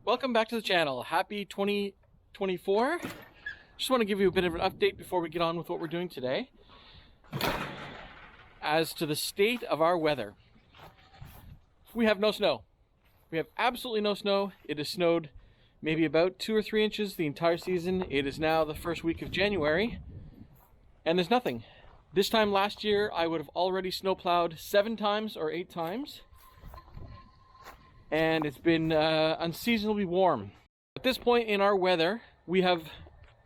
Welcome back to the channel. Happy 2024. Just want to give you a bit of an update before we get on with what we're doing today. As to the state of our weather, we have no snow. We have absolutely no snow. It has snowed maybe about 2 or 3 inches the entire season. It is now the first week of January and there's nothing. This time last year I would have already snowplowed 7 times or 8 times. And it's been unseasonably warm. At this point in our weather, we have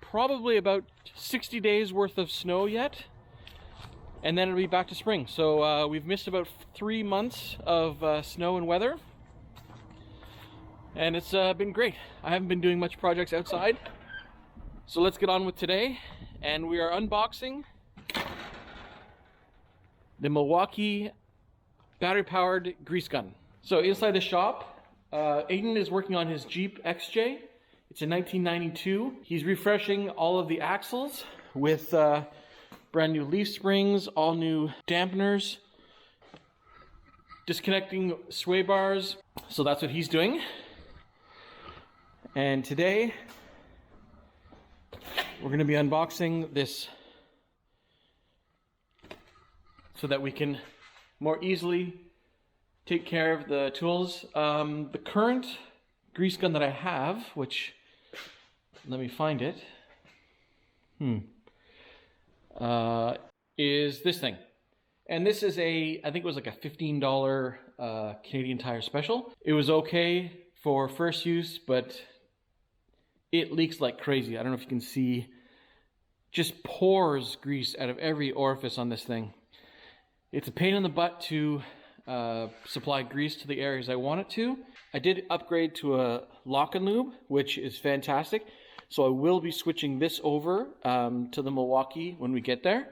probably about 60 days worth of snow yet, and then it'll be back to spring. So we've missed about 3 months of snow and weather, and it's been great. I haven't been doing much projects outside, so let's get on with today. And we are unboxing the Milwaukee battery-powered grease gun. So inside the shop, Aiden is working on his Jeep XJ. It's a 1992. He's refreshing all of the axles with brand new leaf springs, all new dampeners, disconnecting sway bars. So that's what he's doing. And today, we're going to be unboxing this so that we can more easily take care of the tools. The current grease gun that I have, which, let me find it, is this thing. And this is I think it was like a $15 Canadian Tire special. It was okay for first use, but it leaks like crazy. I don't know if you can see, just pours grease out of every orifice on this thing. It's a pain in the butt to supply grease to the areas I want it to. I did upgrade to a lock and lube, which is fantastic. So I will be switching this over to the Milwaukee when we get there.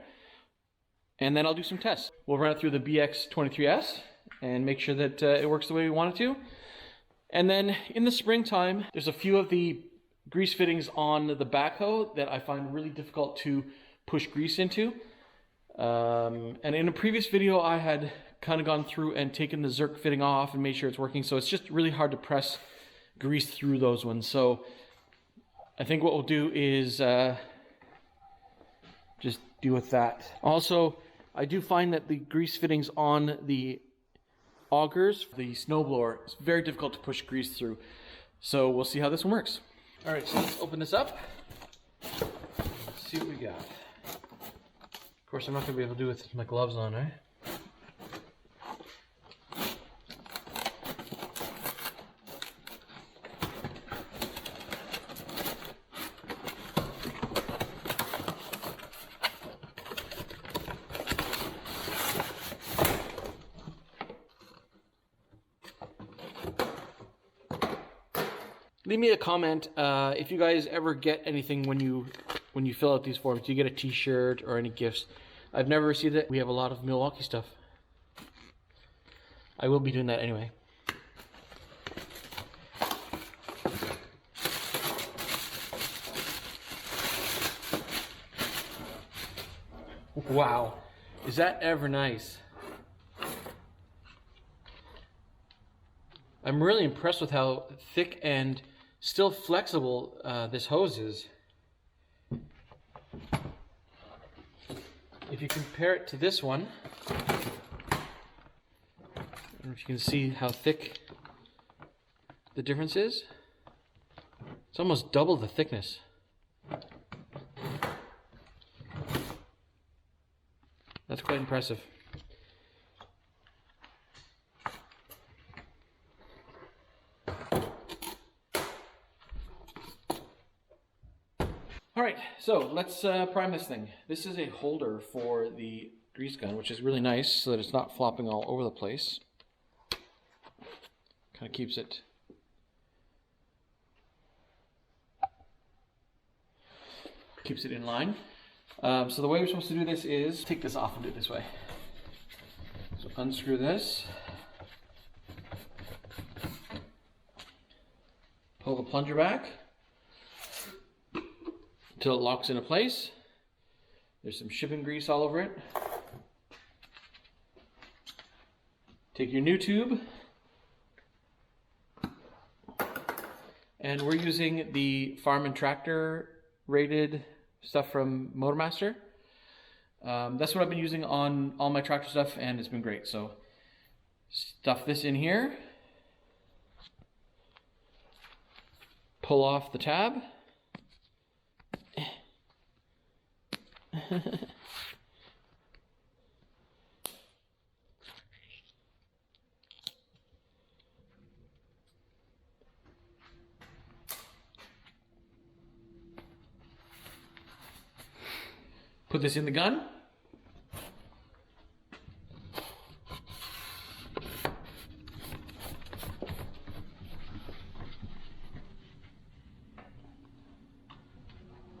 And then I'll do some tests. We'll run it through the BX36s and make sure that it works the way we want it to. And then in the springtime, there's a few of the grease fittings on the backhoe that I find really difficult to push grease into. And in a previous video, I had kind of gone through and taken the Zerk fitting off and made sure it's working. So it's just really hard to press grease through those ones. So I think what we'll do is just deal with that. Also, I do find that the grease fittings on the augers, the snowblower, is very difficult to push grease through. So we'll see how this one works. All right, so let's open this up. Let's see what we got. Of course, I'm not going to be able to do it with my gloves on, eh? Leave me a comment if you guys ever get anything when you fill out these forms. Do you get a t-shirt or any gifts? I've never received it. We have a lot of Milwaukee stuff. I will be doing that anyway. Wow, is that ever nice? I'm really impressed with how thick and still flexible this hose is. If you compare it to this one, I don't know if you can see how thick the difference is. It's almost double the thickness. That's quite impressive. Alright, so let's prime this thing. This is a holder for the grease gun, which is really nice so that it's not flopping all over the place. Kind of keeps it in line. So the way we're supposed to do this is take this off and do it this way. So unscrew this. Pull the plunger back until it locks into place. There's some shipping grease all over it. Take your new tube, And we're using the Farm and Tractor rated stuff from Motormaster. That's what I've been using on all my tractor stuff, and it's been great. So stuff this in here, pull off the tab. Put this in the gun.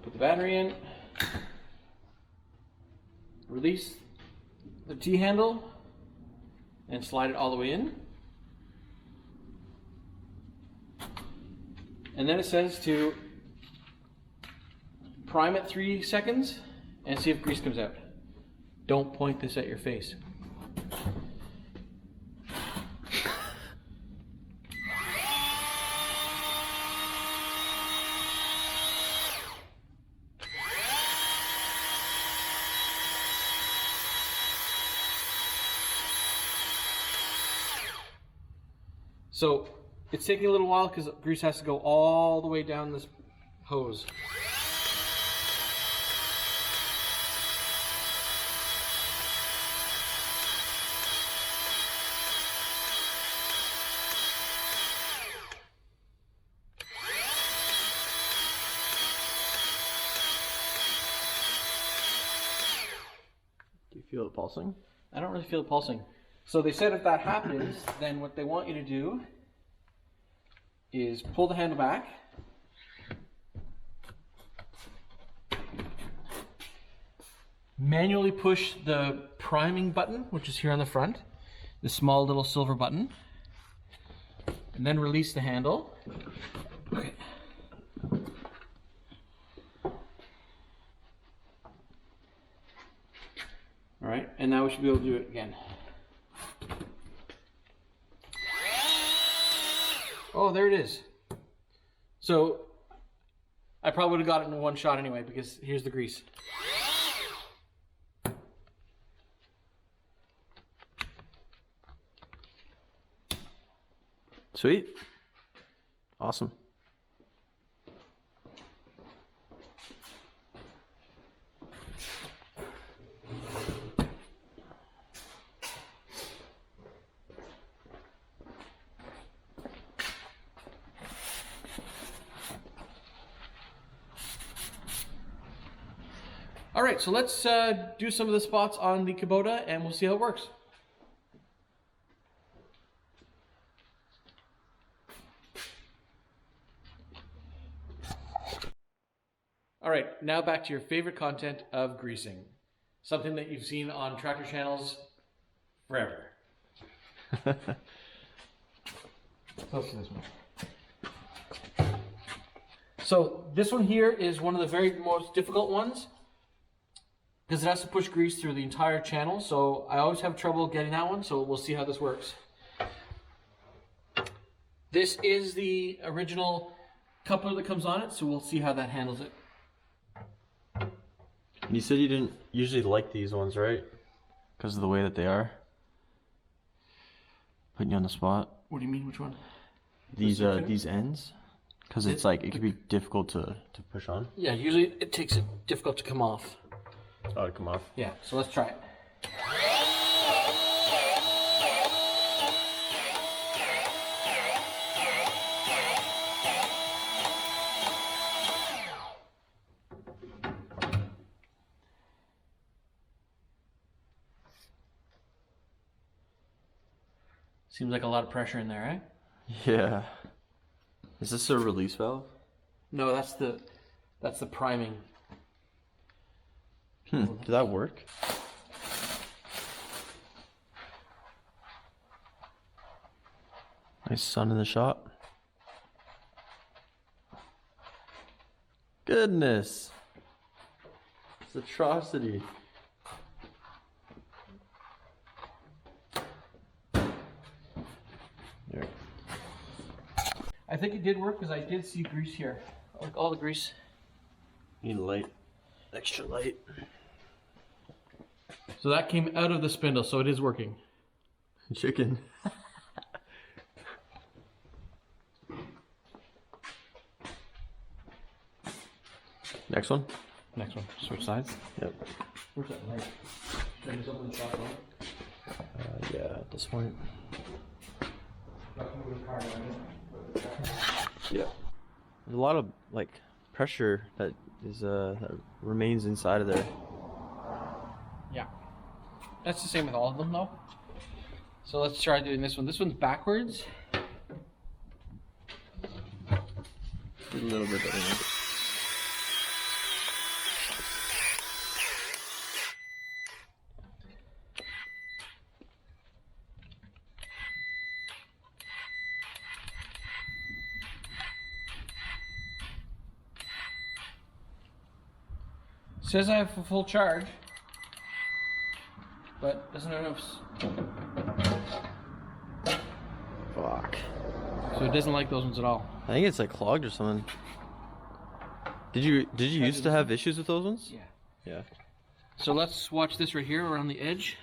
Put the battery in. Release the T-handle and slide it all the way in. And then it says to prime it 3 seconds and see if grease comes out. Don't point this at your face. So it's taking a little while because grease has to go all the way down this hose. Do you feel it pulsing? I don't really feel it pulsing. So they said if that happens, then what they want you to do is pull the handle back. Manually push the priming button, which is here on the front, the small little silver button, and then release the handle. Okay. All right, and now we should be able to do it again. Oh, there it is. So I probably would have got it in one shot anyway, because here's the grease. Sweet. Awesome. All right, so let's do some of the spots on the Kubota and we'll see how it works. All right, now back to your favorite content of greasing. Something that you've seen on tractor channels forever. So this one here is one of the very most difficult ones because it has to push grease through the entire channel. So I always have trouble getting that one. So we'll see how this works. This is the original coupler that comes on it. So we'll see how that handles it. You said you didn't usually like these ones, right? Because of the way that they are. Putting you on the spot. What do you mean? Which one? These ends. Because it's like, it can be difficult to push on. Yeah, usually it takes it difficult to come off. Oh, to come off? Yeah, so let's try it. Seems like a lot of pressure in there, right? Yeah. Is this a release valve? No, that's the priming. Did that work? Nice sun in the shot. Goodness. It's atrocity. I think it did work because I did see grease here. Like all the grease. Need light, extra light. So that came out of the spindle, so it is working. Chicken. Next one? Next one. Switch sides. Yep. Where's that light? Should I do something in the shop light? Yeah, at this point. Yeah. There's a lot of like pressure that is that remains inside of there. Yeah. That's the same with all of them though. So let's try doing this one. This one's backwards. A little bit better. Says I have a full charge, but doesn't have enough. Fuck. So it doesn't like those ones at all. I think it's like clogged or something. Did you used to have issues with those ones? Yeah. Yeah. So let's watch this right here around the edge.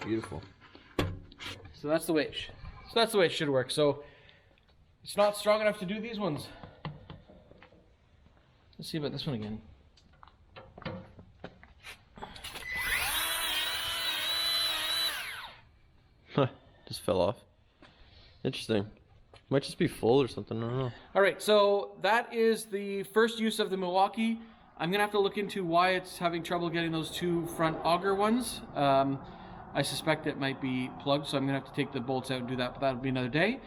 Beautiful. So that's the way it should work. So it's not strong enough to do these ones. Let's see about this one again. Just fell off. Interesting. Might just be full or something. I don't know. All right, so that is the first use of the Milwaukee. I'm gonna have to look into why it's having trouble getting those two front auger ones. I suspect it might be plugged, so I'm gonna have to take the bolts out and do that, but that'll be another day.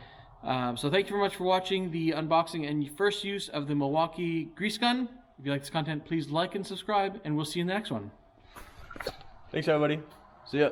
So thank you very much for watching the unboxing and first use of the Milwaukee grease gun. If you like this content, please like and subscribe, and we'll see you in the next one. Thanks, everybody. See ya.